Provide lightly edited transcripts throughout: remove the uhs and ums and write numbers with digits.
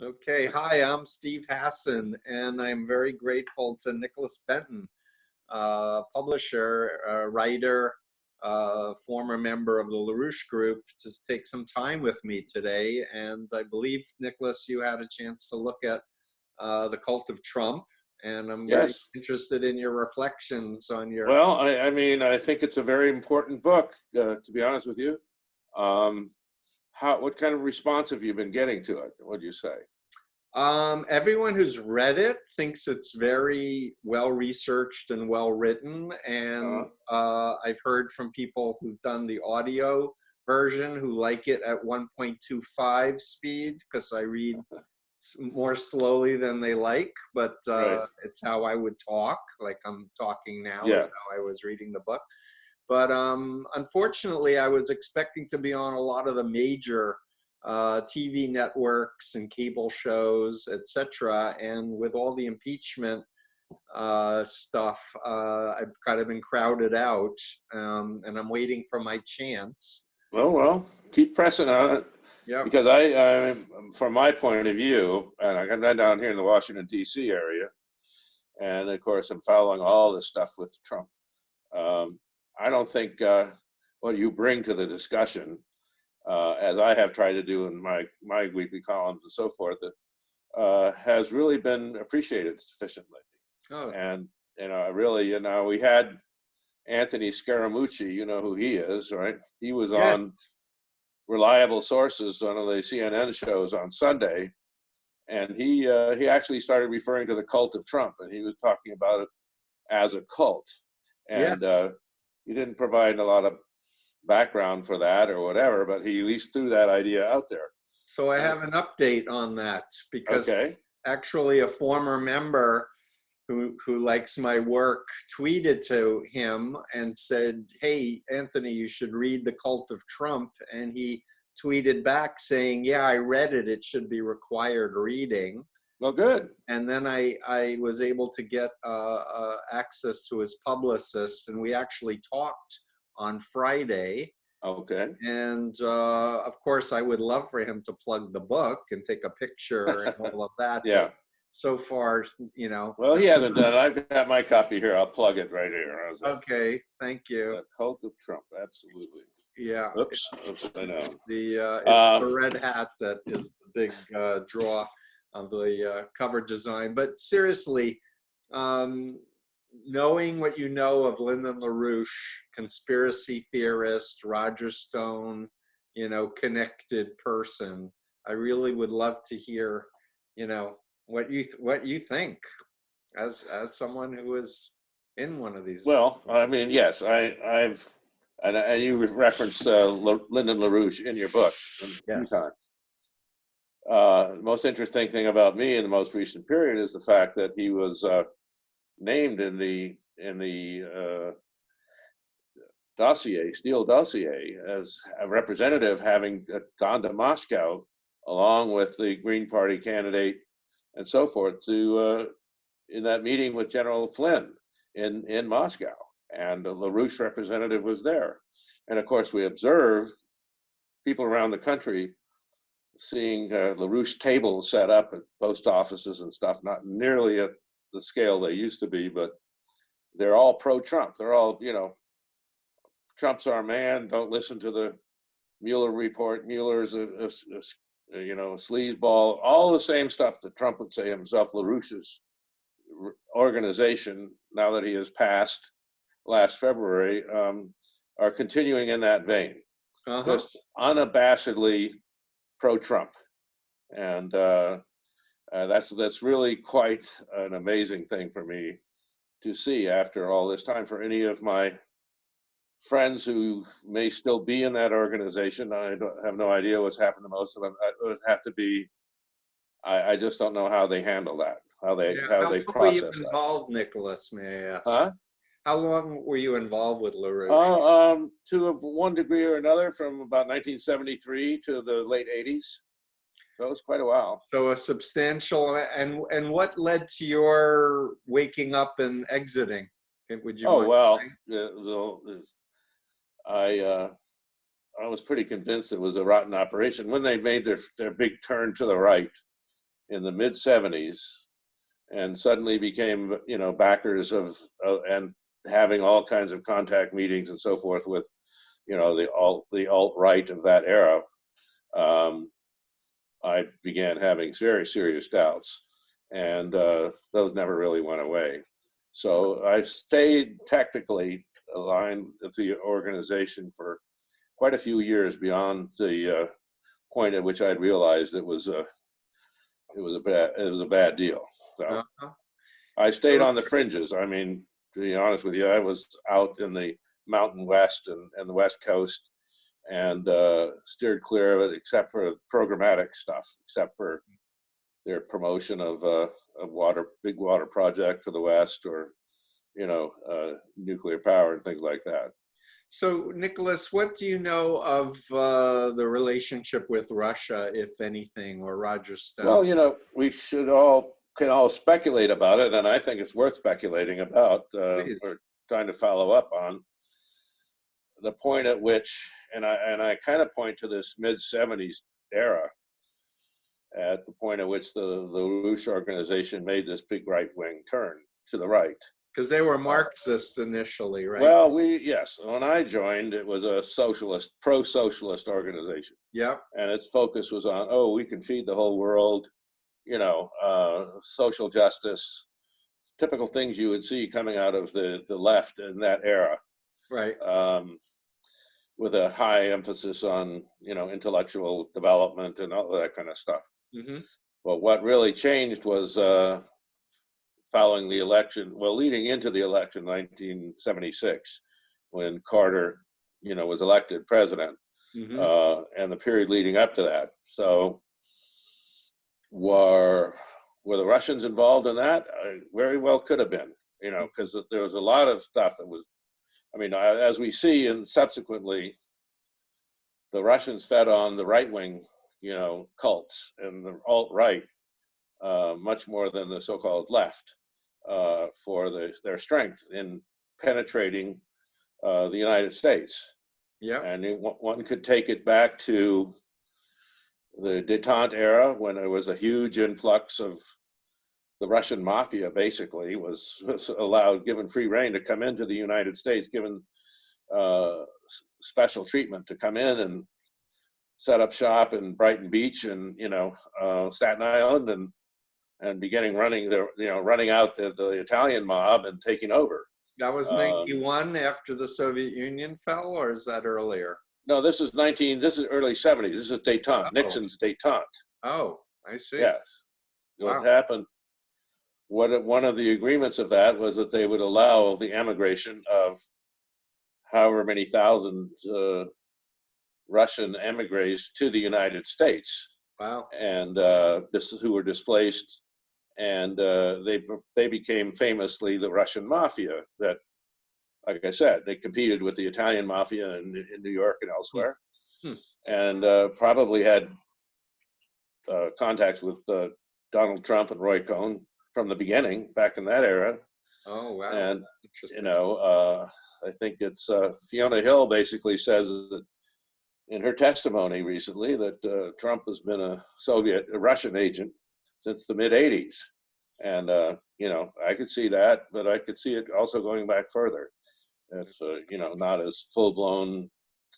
Okay, hi, I'm Steve Hassan, and I'm very grateful to Nicholas Benton, publisher, writer, former member of the LaRouche Group, to take some time with me today. And I believe, Nicholas, you had a chance to look at The Cult of Trump, and I'm very Yes. interested in your reflections on your. Well, I mean, I think it's a very important book, to be honest with you. Um, what kind of response have you been getting to it? What do you say? Everyone who's read it thinks it's very well researched and well written. And Uh, I've heard from people who've done the audio version who like it at 1.25 speed because I read more slowly than they like, but right. it's how I would talk. Like I'm talking now is Yeah. how I was reading the book. But unfortunately, I was expecting to be on a lot of the major TV networks and cable shows, etc. And with all the impeachment stuff, I've kind of been crowded out, and I'm waiting for my chance. Well, keep pressing on it Yep. because from my point of view, and I'm down here in the Washington D.C. area, and of course I'm following all this stuff with Trump. Um, I don't think what you bring to the discussion, as I have tried to do in my weekly columns and so forth, has really been appreciated sufficiently. Oh, And really, we had Anthony Scaramucci. You know who he is, right? He was yes. on Reliable Sources, one of the CNN shows on Sunday, and he actually started referring to the cult of Trump, and he was talking about it as a cult. Yes. And he didn't provide a lot of background for that or whatever, but he at least threw that idea out there. So I And have an update on that because okay, actually a former member who likes my work tweeted to him and said, "Hey, Anthony, you should read The Cult of Trump." And he tweeted back saying, "Yeah, I read it. It should be required reading." well, good. And then I was able to get access to his publicist, and we actually talked on Friday. Okay. And of course, I would love for him to plug the book and take a picture and all of that. But Yeah. so far, Well, he hasn't done it. I've got my copy here. I'll plug it right here. How's that? Okay, thank you. The Cult of Trump. Absolutely. Yeah, Oops, I know. it's the Um, red hat that is the big draw of the cover design. But seriously, um, knowing what you know of Lyndon LaRouche, conspiracy theorist, Roger Stone, connected person, I really would love to hear, what you think as someone who is in one of these. well, I mean, yes, I've, and you referenced Lyndon LaRouche in your book a few Yes. times. The most interesting thing about me in the most recent period is the fact that he was named in the Steele dossier, as a representative having gone to Moscow along with the Green Party candidate and so forth to in that meeting with General Flynn in Moscow, and the LaRouche representative was there. And of course, we observed people around the country seeing LaRouche tables set up at post offices and stuff, not nearly at the scale they used to be, but they're all pro-Trump. They're all, Trump's our man. Don't listen to the Mueller report. Mueller's a sleazeball. All the same stuff that Trump would say himself. LaRouche's organization, now that he has passed last February, are continuing in that vein, Uh-huh. just unabashedly pro-Trump, and that's really quite an amazing thing for me to see after all this time. For any of my friends who may still be in that organization, I have no idea what's happened to most of them. It would have to be. I just don't know how they handle that, how they Yeah. how How they long were you process that. involved, Nicholas, may I ask? Huh? How long were you involved with LaRouche? To one degree or another, from about 1973 to the late 80s. So it was quite a while. So a substantial, and what led to your waking up and exiting? Would you Oh mind well, saying? I I was pretty convinced it was a rotten operation when they made their big turn to the right in the mid 70s, and suddenly became, backers of, and having all kinds of contact meetings and so forth with, the alt-right of that era. I began having very serious doubts, and those never really went away. So I stayed technically aligned with the organization for quite a few years beyond the point at which I'd realized it was a bad deal. So Uh-huh. I stayed So, on the fringes. I mean, to be honest with you, I was out in the Mountain West and the West Coast, and steered clear of it, except for programmatic stuff, except for their promotion of a big water project for the West, or nuclear power and things like that. so Nicholas, what do you know of the relationship with Russia, if anything, or Roger Stone? Well, we can all speculate about it, and I think it's worth speculating about, Please. or trying to follow up on the point at which, and I kind of point to this mid 70s era, at the point at which the LaRouche organization made this big right wing turn to the right. Because they were Marxist initially, right? Well, yes, when I joined, it was a pro-socialist organization, Yep. and its focus was on, we can feed the whole world, social justice, typical things you would see coming out of the left in that era. Right. With a high emphasis on, intellectual development and all that kind of stuff. Mm-hmm. But what really changed was following the election, leading into the election, 1976, when Carter, was elected president, Mm-hmm. and the period leading up to that. So were the Russians involved in that? Very well could have been, because there was a lot of stuff that was, as we see, and subsequently, the Russians fed on the right wing, cults and the alt-right much more than the so-called left for their strength in penetrating the United States. Yeah. And one could take it back to the détente era, when there was a huge influx of the Russian mafia, basically was allowed, given free rein to come into the United States, given special treatment to come in and set up shop in Brighton Beach and Staten Island, and beginning running out the Italian mob and taking over. That was 91 after the Soviet Union fell, or is that earlier? No, this is early 70s. This is détente, Oh. Nixon's détente. Oh, I see. Yes. Wow. What happened, one of the agreements of that was that they would allow the emigration of however many thousand Russian emigres to the United States. Wow. And this is who were displaced, and they became famously the Russian mafia. That, like I said, they competed with the Italian mafia in New York and elsewhere, and probably had contacts with Donald Trump and Roy Cohn from the beginning, back in that era. Oh, wow. And Interesting. I think it's Fiona Hill basically says that in her testimony recently that Trump has been a Russian agent since the mid 80s. And, I could see that, but I could see it also going back further. It's, not as full blown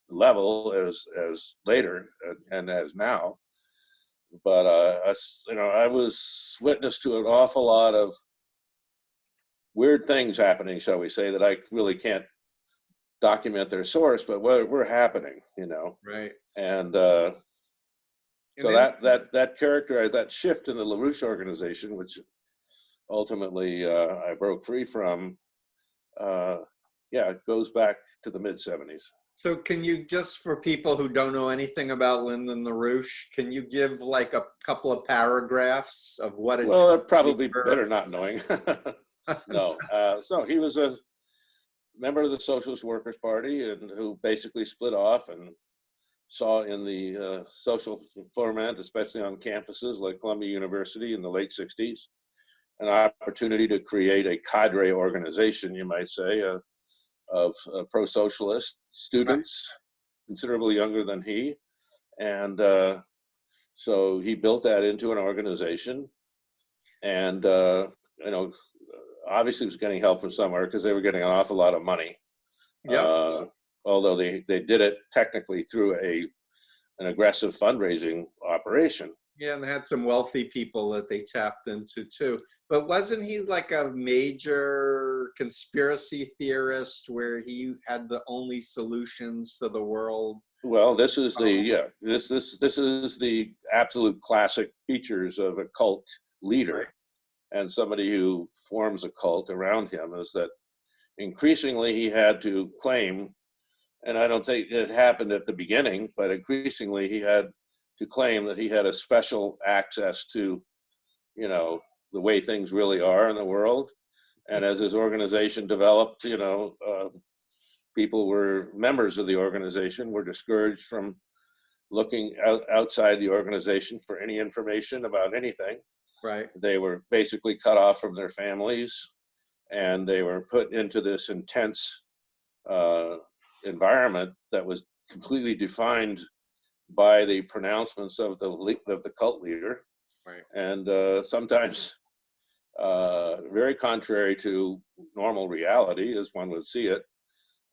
level as later and as now. But, I was witness to an awful lot of weird things happening, shall we say, that I really can't document their source, but were happening, Right. And And so that characterized that shift in the LaRouche organization, which ultimately I broke free from. It goes back to the mid 70s. So can you, just for people who don't know anything about Lyndon LaRouche, can you give like a couple of paragraphs of what it? Well, they're probably better not knowing. No. So he was a member of the Socialist Workers' Party, and who basically split off and saw in the social format, especially on campuses like Columbia University in the late 60s, an opportunity to create a cadre organization, you might say, of pro-socialist students, considerably younger than he. And So he built that into an organization, and obviously was getting help from somewhere because they were getting an awful lot of money. Yep. Although they did it technically through an aggressive fundraising operation. Yeah, and they had some wealthy people that they tapped into too. But wasn't he like a major conspiracy theorist where he had the only solutions to the world? Well, this is Oh, this is the absolute classic features of a cult right, leader and somebody who forms a cult around him, is that increasingly he had to claim, and I don't think it happened at the beginning, but increasingly he had to claim that he had a special access to, you know, the way things really are in the world. And as his organization developed, people were members of the organization were discouraged from looking outside the organization for any information about anything. right, They were basically cut off from their families, and they were put into this intense uh, environment that was completely defined by the pronouncements of the cult leader, right. and sometimes very contrary to normal reality, as one would see it.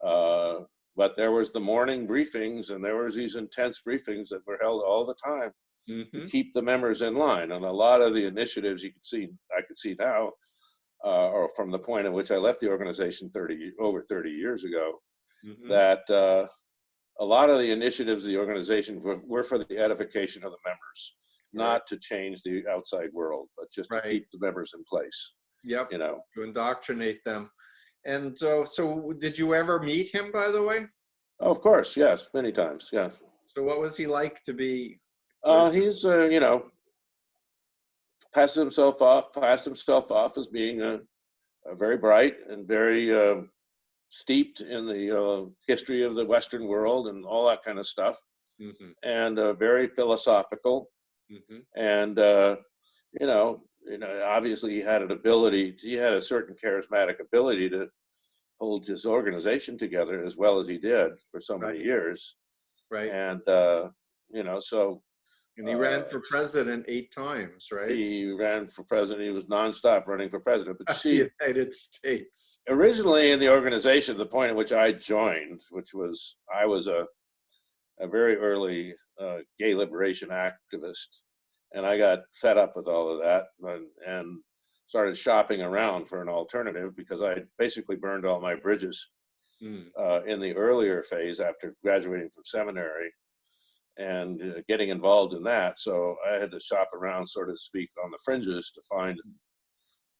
Uh, but there was the morning briefings, and there was these intense briefings that were held all the time to Mm-hmm. keep the members in line. And a lot of the initiatives I could see now, or from the point at which I left the organization over 30 years ago, Mm-hmm. that a lot of the initiatives of the organization were for the edification of the members, Right, not to change the outside world, but just to right. keep the members in place. Yep. You know. To indoctrinate them. And so did you ever meet him, by the way? Oh, of course, yes, many times, yeah. So what was he like to be with? He's passed himself off as being a very bright and very steeped in the history of the Western world and all that kind of stuff, Mm-hmm. and very philosophical. Mm-hmm. And obviously he had a certain charismatic ability to hold his organization together as well as he did for so many Right, years. right. And so And he uh, ran for president 8 times, right? he ran for president. He was nonstop running for president. But The see, United States. originally in the organization, the point at which I joined, which was I was a very early gay liberation activist, and I got fed up with all of that and started shopping around for an alternative because I basically burned all my bridges Mm. in the earlier phase after graduating from seminary and getting involved in that. So I had to shop around, so to speak, on the fringes to find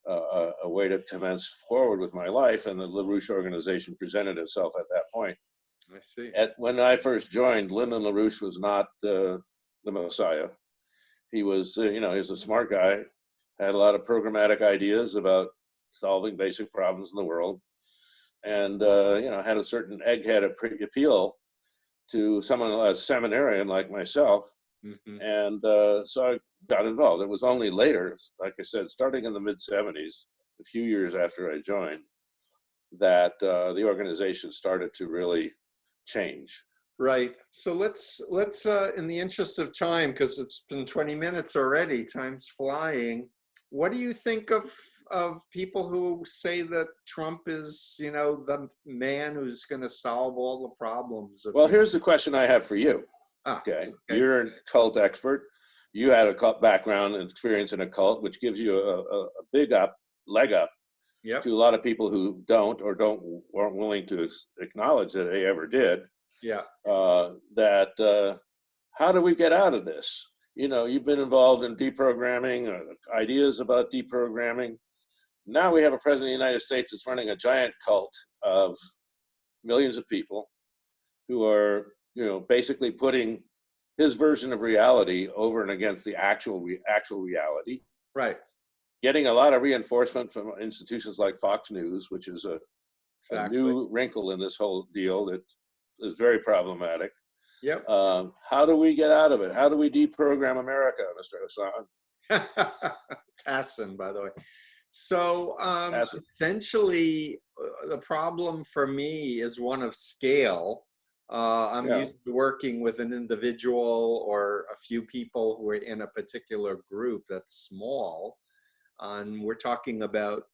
a way to commence forward with my life. And the LaRouche organization presented itself at that point. I see. When I first joined, Lyndon LaRouche was not the Messiah. He was, he was a smart guy, had a lot of programmatic ideas about solving basic problems in the world, and had a certain egghead appeal to someone, a seminarian like myself. Mm-hmm. And so I got involved. It was only later, like I said, starting in the mid 70s, a few years after I joined, that the organization started to really change. Right. So let's in the interest of time, because it's been 20 minutes already, time's flying. What do you think of people who say that Trump is, the man who's going to solve all the problems of Well, human? here's the question I have for you. Ah, Okay. okay. You're a cult expert. You had a cult background and experience in a cult, which gives you a big leg up Yep. to a lot of people who weren't willing to acknowledge that they ever did. Yeah. How do we get out of this? You've been involved in deprogramming, ideas about deprogramming. Now we have a president of the United States that's running a giant cult of millions of people who are, basically putting his version of reality over and against the actual reality, Right. getting a lot of reinforcement from institutions like Fox News, which is a Exactly. new wrinkle in this whole deal that is very problematic. Yep. How do we get out of it? How do we deprogram America, Mr. Hassan? It's Hassan, by the way. So Hassan. essentially, the problem for me is one of scale. I'm Yeah. used to working with an individual or a few people who are in a particular group that's small. And we're talking about,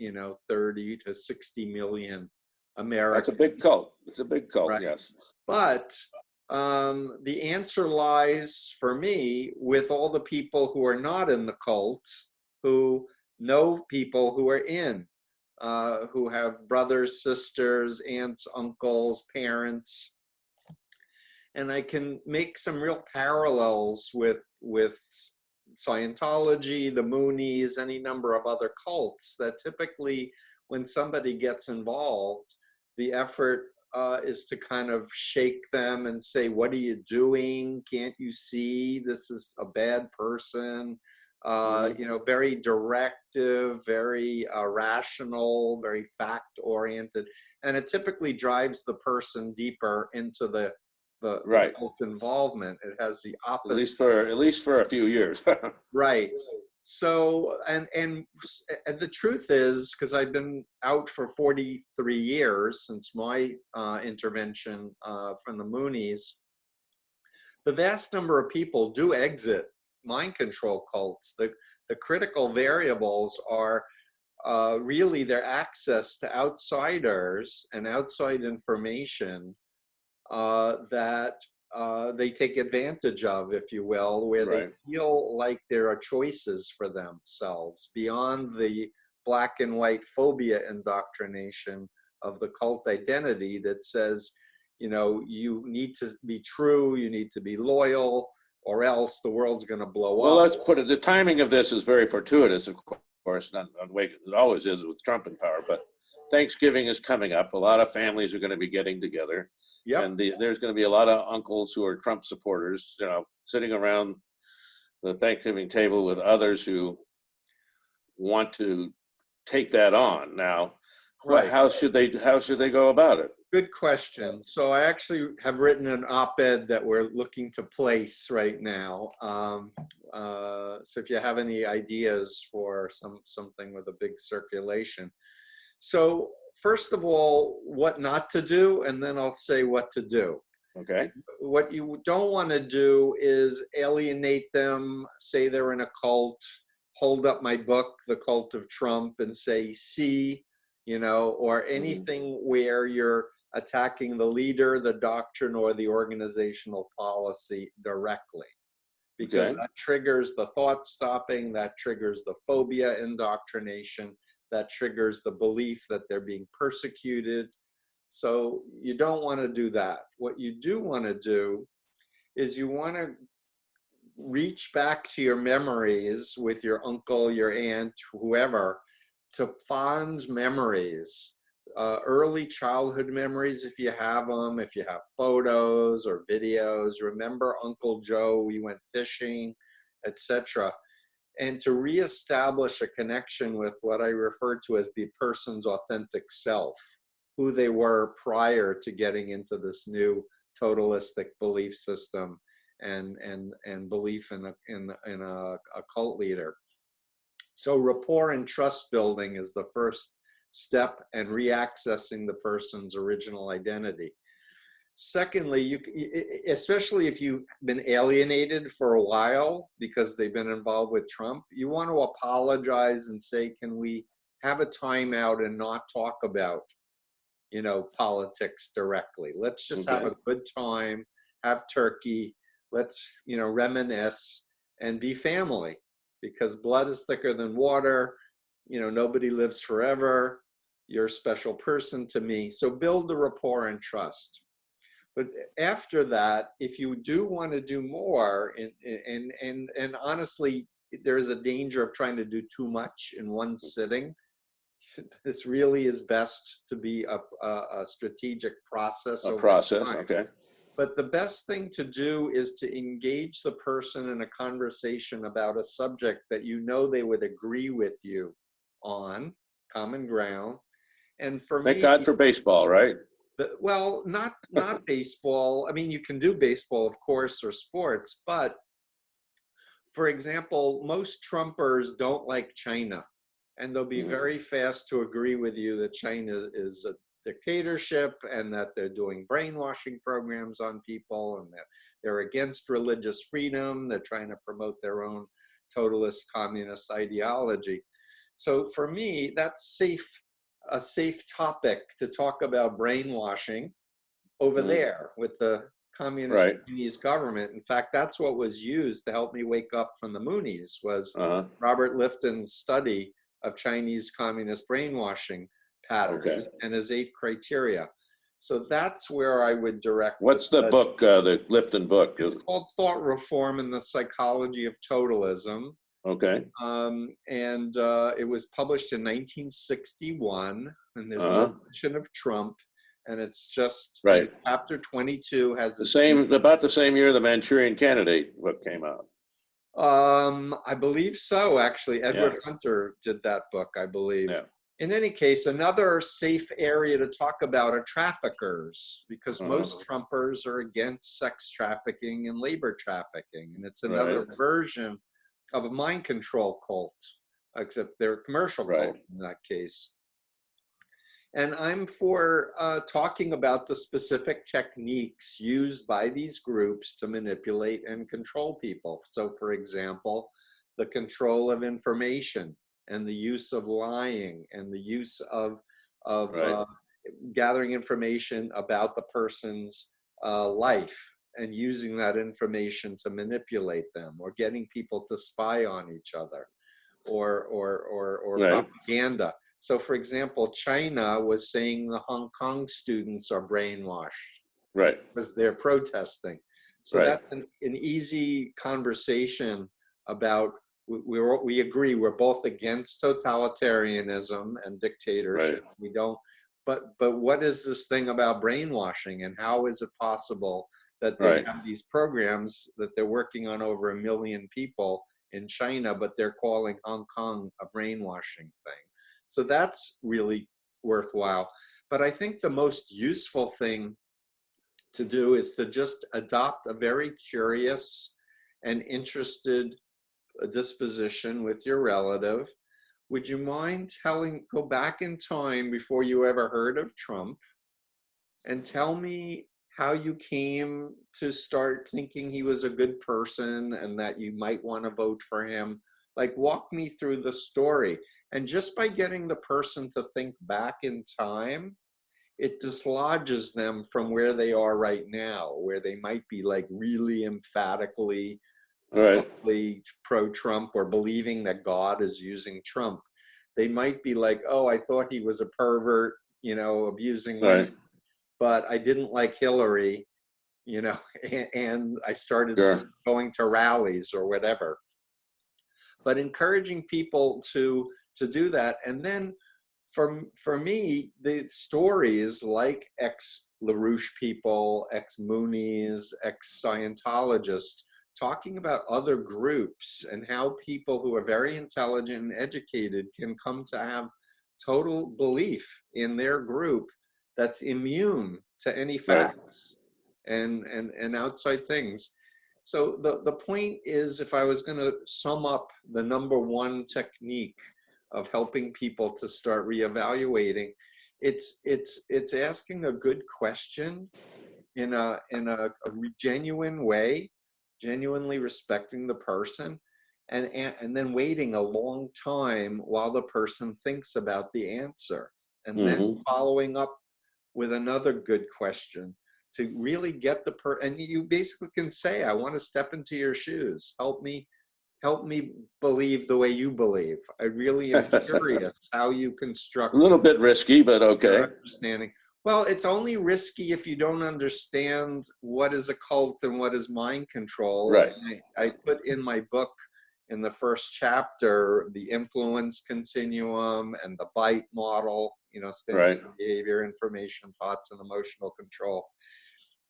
30 to 60 million That's a Americans, big cult. It's a big cult, right? yes. But the answer lies for me with all the people who are not in the cult, who know people who are in, who have brothers, sisters, aunts, uncles, parents, and I can make some real parallels with Scientology, the Moonies, any number of other cults that typically, when somebody gets involved, the effort is to kind of shake them and say, "What are you doing? Can't you see this is a bad person?" Hmm. Very directive, very rational, very fact oriented, and it typically drives the person deeper into the Right. cult involvement. It has the opposite. At least for a few years. Right. So, and the truth is, because I've been out for 43 years since my intervention from the Moonies, the vast number of people do exit mind control cults. The critical variables are really their access to outsiders and outside information that they take advantage of, if you will, where they Right. feel like there are choices for themselves beyond the black and white phobia indoctrination of the cult identity that says, you need to be true, you need to be loyal, or else the world's going to blow Well, up. let's put it, the timing of this is very fortuitous, of course, not the way it always is with Trump in power, but Thanksgiving is coming up. A lot of families are going to be getting together. Yep. And there's going to be a lot of uncles who are Trump supporters, sitting around the Thanksgiving table with others who want to take that on. Now, Right. how should they go about it? Good question. So I actually have written an op-ed that we're looking to place right now. So if you have any ideas for something with a big circulation. So first of all, what not to do, and then I'll say what to do. Okay. What you don't want to do is alienate them, say they're in a cult, hold up my book, The Cult of Trump, and say, see, or Mhm. anything where you're attacking the leader, the doctrine, or the organizational policy directly. Because Okay. that triggers the thought stopping, that triggers the phobia indoctrination, that triggers the belief that they're being persecuted. So you don't want to do that. What you do want to do is you want to reach back to your memories with your uncle, your aunt, whoever, to fond memories, early childhood memories if you have them, if you have photos or videos. Remember Uncle Joe, we went fishing, etc. And to reestablish a connection with what I refer to as the person's authentic self, who they were prior to getting into this new totalistic belief system and belief in a cult leader. So rapport and trust building is the first step, and reaccessing the person's original identity. Secondly, especially if you've been alienated for a while because they've been involved with Trump, you want to apologize and say, can we have a timeout and not talk about, politics directly? Let's just have Okay. a good time, have turkey, let's, reminisce and be family, because blood is thicker than water. Nobody lives forever. You're a special person to me. So build the rapport and trust. But after that, if you do want to do more, and honestly, there is a danger of trying to do too much in one sitting. This really is best to be a strategic process A over process. time. Okay. But the best thing to do is to engage the person in a conversation about a subject that they would agree with you on, common ground. And for Thank me, God for baseball, right? well, not baseball. I mean, you can do baseball, of course, or sports, but for example, most Trumpers don't like China, and they'll be Mhm. very fast to agree with you that China is a dictatorship, and that they're doing brainwashing programs on people, and that they're against religious freedom. They're trying to promote their own totalist communist ideology. So for me, that's a safe topic to talk about brainwashing over there with the communist Right. Chinese government. In fact, that's what was used to help me wake up from the Moonies, was Uh-huh. Robert Lifton's study of Chinese communist brainwashing patterns Okay. and his 8 criteria. So that's where I would direct. What's the book, the Lifton book? It's called Thought Reform and the Psychology of Totalism. Okay. And it was published in 1961, and there's no mention of Trump. And it's just right. Chapter 22 has about the same year the Manchurian Candidate book came out. I believe so, actually. Edward Hunter did that book, I believe. Yeah. In any case, another safe area to talk about are traffickers, because most Trumpers are against sex trafficking and labor trafficking. And it's another version of a mind control cult, except they're a commercial cult in that case. And I'm for talking about the specific techniques used by these groups to manipulate and control people. So for example, the control of information and the use of lying and the use of gathering information about the person's life and using that information to manipulate them, or getting people to spy on each other, or propaganda. So for example, China was saying the Hong Kong students are brainwashed because they're protesting. So that's an easy conversation about, we agree, we're both against totalitarianism and dictatorship. We don't, but what is this thing about brainwashing, and how is it possible that they have these programs that they're working on over 1 million people in China, but they're calling Hong Kong a brainwashing thing? So that's really worthwhile. But I think the most useful thing to do is to just adopt a very curious and interested disposition with your relative. Would you mind go back in time before you ever heard of Trump, and tell me how you came to start thinking he was a good person and that you might want to vote for him? Like, walk me through the story. And just by getting the person to think back in time, it dislodges them from where they are right now, where they might be like really emphatically totally pro-Trump, or believing that God is using Trump. They might be like, oh, I thought he was a pervert, abusing women, but I didn't like Hillary, and I started going to rallies or whatever. But encouraging people to do that. And then for me, the stories like ex-LaRouche people, ex-Moonies, ex-Scientologists, talking about other groups and how people who are very intelligent and educated can come to have total belief in their group that's immune to any facts and outside things. So the point is, if I was going to sum up the #1 technique of helping people to start reevaluating, it's asking a good question in a genuine way, genuinely respecting the person, and then waiting a long time while the person thinks about the answer, and then following up with another good question to really get and you basically can say, I want to step into your shoes. Help me believe the way you believe. I really am curious how you construct. A little bit risky, but okay. Understanding. Well, it's only risky if you don't understand what is a cult and what is mind control. Right. I put in my book, in the first chapter, the influence continuum and the BITE model, status of behavior, information, thoughts, and emotional control.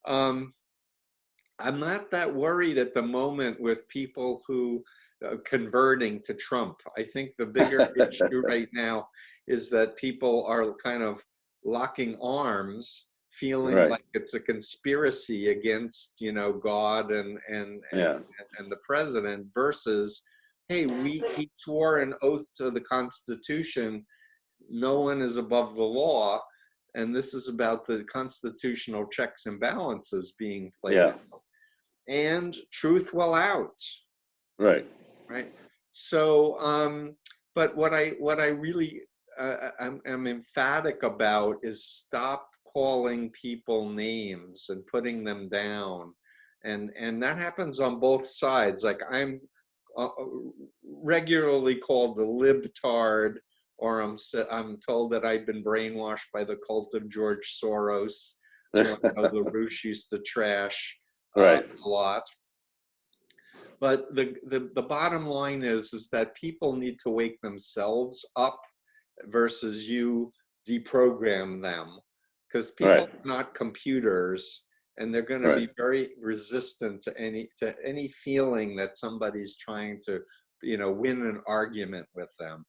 I'm not that worried at the moment with people who converting to Trump. I think the bigger issue right now is that people are kind of locking arms, feeling like it's a conspiracy against, God and the president, versus, hey, he swore an oath to the Constitution. No one is above the law. and this is about the constitutional checks and balances being played Yeah. out. And truth will out, Right. right? So, but what I really am emphatic about is stop calling people names and putting them down, and that happens on both sides. Like I'm regularly called the libtard, or I'm told that I've been brainwashed by the cult of George Soros, who I know LaRouche used to trash Right. a lot. But the bottom line is that people need to wake themselves up versus you deprogram them, because people Right. are not computers, and they're going to be Right. very resistant to any feeling that somebody's trying to, win an argument with them.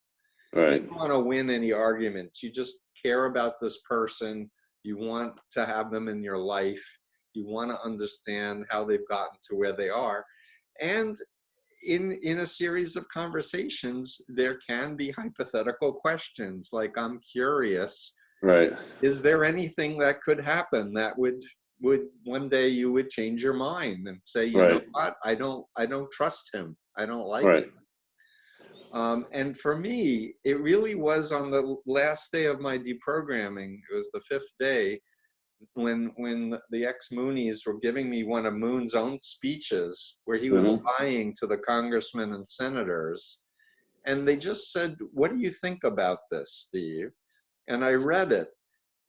You Right. don't want to win any arguments. You just care about this person. You want to have them in your life. You want to understand how they've gotten to where they are. And in a series of conversations, there can be hypothetical questions like, I'm curious, Right. is there anything that could happen that would one day you would change your mind and say, you know Right. what, I don't trust him. I don't like Right. him. And for me, it really was on the last day of my deprogramming. It was the 5th day when the ex-Moonies were giving me one of Moon's own speeches where he was lying to the congressmen and senators. And they just said, what do you think about this, Steve? And I read it.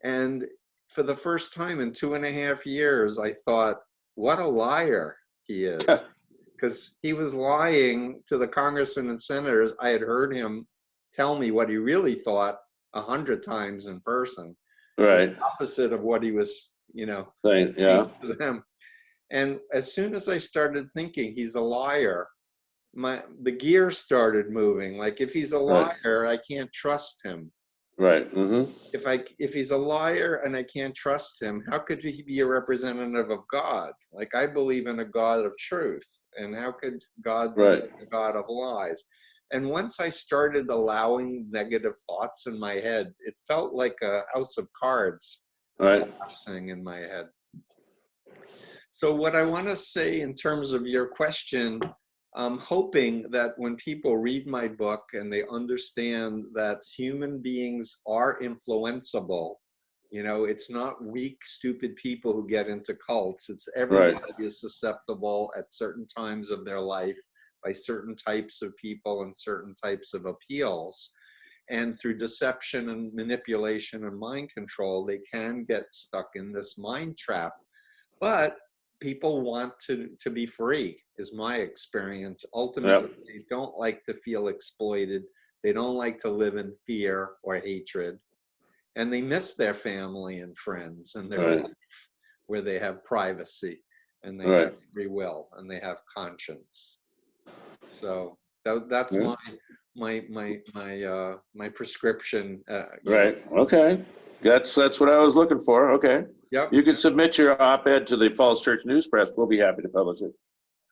And for the first time in 2.5 years, I thought, what a liar he is. Because he was lying to the congressmen and senators. I had heard him tell me what he really thought 100 times in person. Right. Opposite of what he was, Yeah. to them. And as soon as I started thinking he's a liar, the gears started moving. Like, if he's a liar, I can't trust him. Right. If he's a liar and I can't trust him, how could he be a representative of God? Like, I believe in a God of truth, and how could God be a God of lies? And once I started allowing negative thoughts in my head, it felt like a house of cards collapsing in my head. So what I want to say in terms of your question, I'm hoping that when people read my book and they understand that human beings are influenceable, it's not weak, stupid people who get into cults. It's everybody is susceptible at certain times of their life by certain types of people and certain types of appeals. And through deception and manipulation and mind control, they can get stuck in this mind trap. But people want to be free, is my experience. Ultimately, they don't like to feel exploited. They don't like to live in fear or hatred. And they miss their family and friends and their life, where they have privacy and they have free will and they have conscience. So that's my prescription. Okay. That's what I was looking for. Okay. Yep. You can submit your op-ed to the Falls Church News Press. We'll be happy to publish it.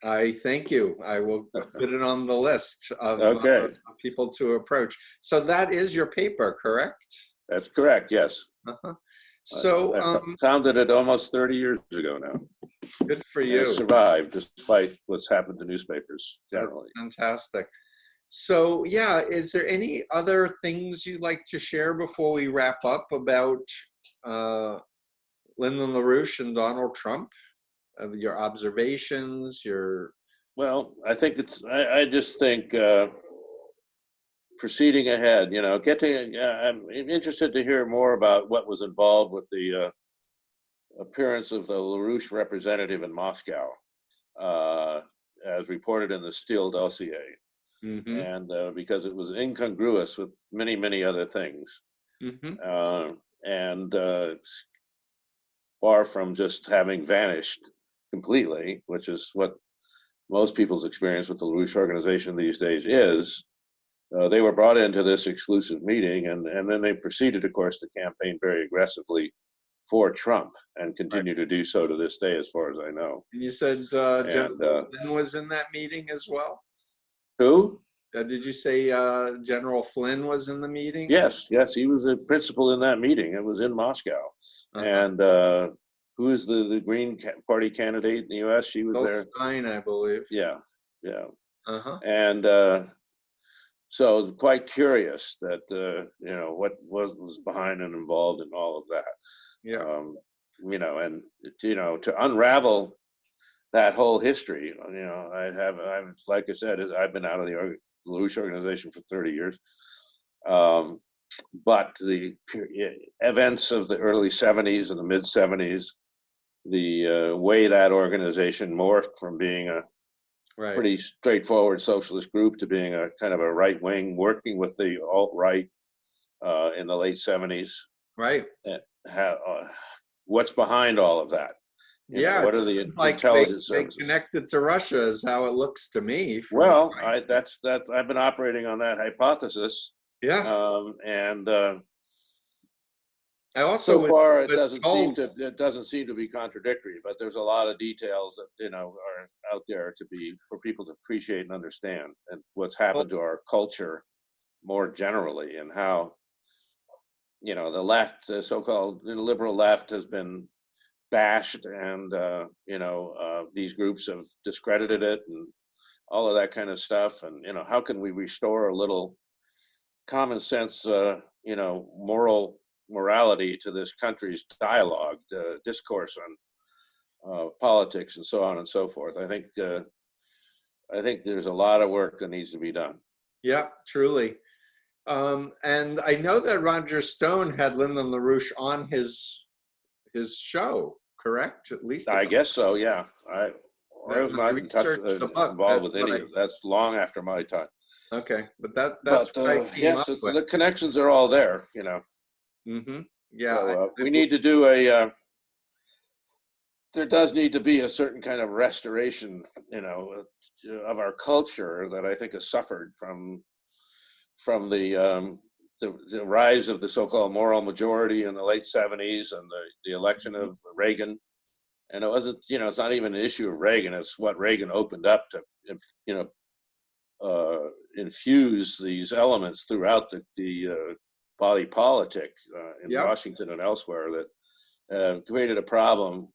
I thank you. I will put it on the list of people to approach. So that is your paper, correct? That's correct. Yes. So I founded it almost 30 years ago now. Good for you. It survived despite what's happened to newspapers generally. That's fantastic. So yeah, is there any other things you'd like to share before we wrap up about Lyndon LaRouche and Donald Trump? Your observations, Well, I think I just think proceeding ahead, I'm interested to hear more about what was involved with the appearance of the LaRouche representative in Moscow, as reported in the Steele dossier. And because it was incongruous with many, many other things. And far from just having vanished completely, which is what most people's experience with the LaRouche organization these days is, they were brought into this exclusive meeting, and then they proceeded, of course, to campaign very aggressively for Trump and continue to do so to this day, as far as I know. And you said Jennifer Flynn was in that meeting as well? Who? Did you say General Flynn was in the meeting? Yes, yes, he was a principal in that meeting. It was in Moscow. Uh-huh. And who is the Green Party candidate in the U.S.? She was Bill there. Stein, I believe. Yeah, yeah. Uh-huh. And so I was quite curious that what was behind and involved in all of that. Yeah. And to unravel that whole history, I'm like I said, I've been out of the LaRouche organization for 30 years. But the events of the early 70s and the mid 70s, the way that organization morphed from being a Right. pretty straightforward socialist group to being a kind of a right wing, working with the alt right in the late 70s. Right. What's behind all of that? Yeah, What it are the seems like intelligence they services? connected to Russia is how it looks to me. From Well, what I see. that I've been operating on that hypothesis, Yeah. and I also so far it was told. doesn't seem to be contradictory. But there's a lot of details that are out there for people to appreciate and understand, and what's Well, happened to our culture more generally, and how the left, the so-called liberal left, has been bashed, and these groups have discredited it, and all of that kind of stuff. And how can we restore a little common sense, morality to this country's dialogue, discourse on politics, and so on and so forth. I think there's a lot of work that needs to be done. yeah, truly. And I know that Roger Stone had Lyndon LaRouche on his show, correct? At least I guess so. Yeah, I was when I not in touch researched the book. involved That's with what any I. of that's long after my time. Okay, but that's But what I came yes, up with. the connections are all there. Mm-hmm. Yeah, So I we need to do there does need to be a certain kind of restoration, of our culture that I think has suffered from the rise of the so-called moral majority in the late 70s, and the election of Reagan. And it wasn't, it's not even an issue of Reagan. It's what Reagan opened up to, infuse these elements throughout the body politic in Yep. Washington and elsewhere, that created a problem.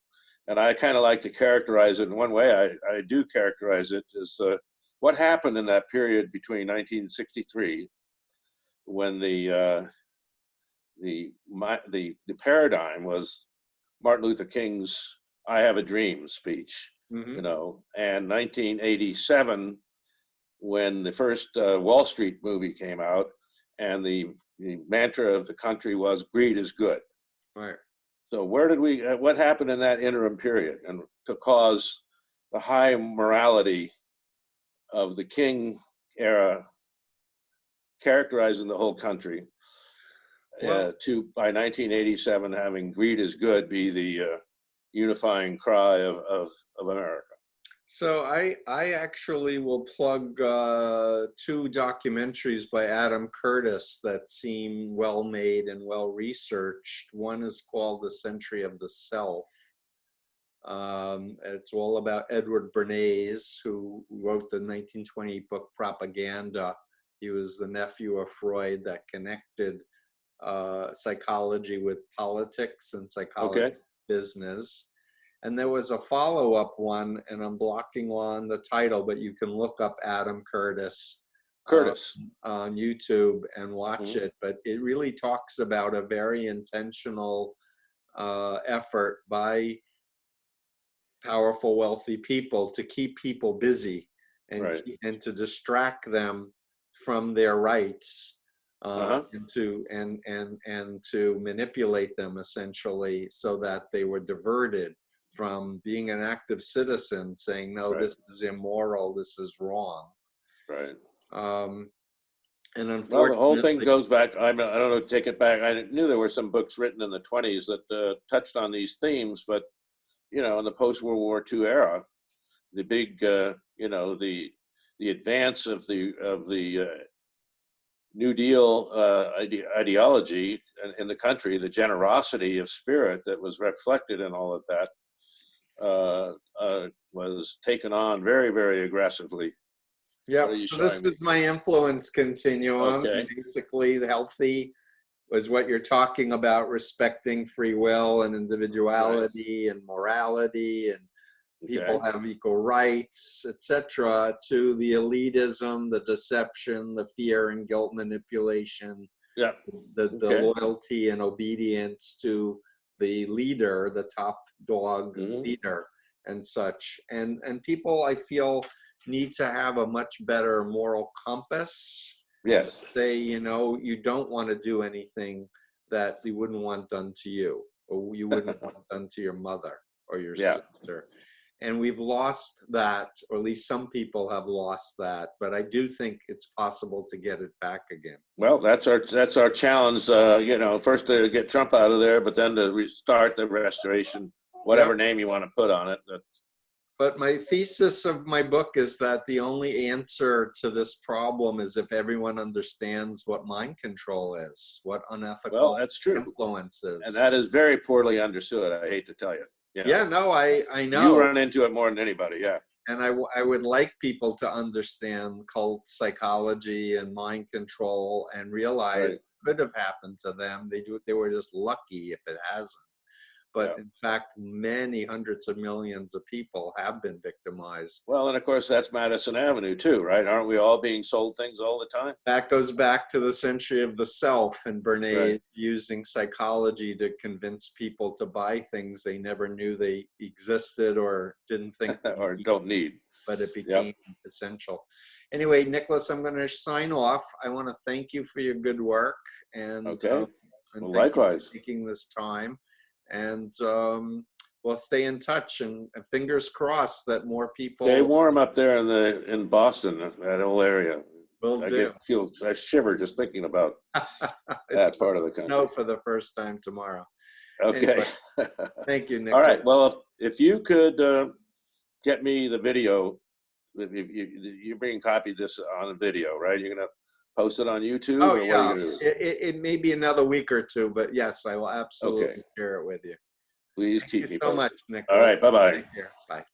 And I kind of like to characterize it in one way. I do characterize it as what happened in that period between 1963, when the paradigm was Martin Luther King's "I Have a Dream" speech, Mm-hmm. and 1987, when the first Wall Street movie came out, and the mantra of the country was "Greed is good." Right. So what happened in that interim period, and to cause the high morality of the King era characterizing the whole country, Well, to by 1987 having "Greed is good" be the unifying cry of America? so I actually will plug two documentaries by Adam Curtis that seem well made and well researched. One is called The Century of the Self. It's all about Edward Bernays, who wrote the 1920 book Propaganda. He was the nephew of Freud that connected psychology with politics and psychology Okay. business. And there was a follow-up one, and I'm blocking on the title, but you can look up Adam Curtis Curtis. on YouTube and watch Mhm. it. But it really talks about a very intentional effort by powerful, wealthy people to keep people busy Right. and to distract them from their rights, Uh-huh. and to manipulate them essentially, so that they were diverted from being an active citizen, saying, no, Right. this is immoral, this is wrong. Right. Um, and Well, the whole thing unfortunately, goes back. I don't know. Take it back. I knew there were some books written in the 20s that touched on these themes, but in the post-World War II era, the big, the advance of the New Deal ideology in the country, the generosity of spirit that was reflected in all of that, was taken on very, very aggressively Yep. are you So this showing me? is my influence continuum. Okay. Basically, the healthy was what you're talking about, respecting free will and individuality and morality, and people Okay. have equal rights, etc., to the elitism, the deception, the fear and guilt manipulation, Yeah. the Okay. loyalty and obedience to the leader, the top dog Hmm. leader, and such. And people, I feel, need to have a much better moral compass to Yes. say, you know, you don't want to do anything that you wouldn't want done to you, or you wouldn't want done to your mother or your Yeah. sister. And we've lost that, or at least some people have lost that, but I do think it's possible to get it back again. Well, that's our challenge. You know, first to get Trump out of there, but then to restart the restoration, whatever Yep. name you want to put on it. But my thesis of my book is that the only answer to this problem is if everyone understands what mind control is, what Well, unethical that's true, influence and is. that is very poorly understood. I hate to tell you. You know, Yeah, no, I you know. run into it more than anybody. Yeah. And I would like people to understand cult psychology and mind control and realize Right. it could have happened to them. They were just lucky if it hasn't. But Yeah. in fact, many hundreds of millions of people have been victimized. Well, and of course that's Madison Avenue too, right? Aren't we all being sold things all the time? That goes back to the century of the self and Right. Bernays using psychology to convince people to buy things they never knew they existed or didn't think they Or needed, don't need. but it Yep. became essential. Anyway, Nicholas, I'm going to sign off. I want to thank you for your good work, and Okay. Well, thank you likewise. for taking this time. And we'll stay in touch, and fingers crossed that more people Stay warm up there in Boston, that whole area. will do. I shiver just thinking about It's that part of the snow country. for the first time tomorrow. Okay. Anyway, thank you, All Nicholas. right. Well, if you could get me the video, if you're being copied this on a video, right? You're gonna post it on YouTube, Oh or what are you yeah, gonna do? it may be another week or two, but yes, I will Okay. absolutely share it with you. Please Thank you keep me so much, posted. All Nicholas. right. Bye bye. Take care. Bye.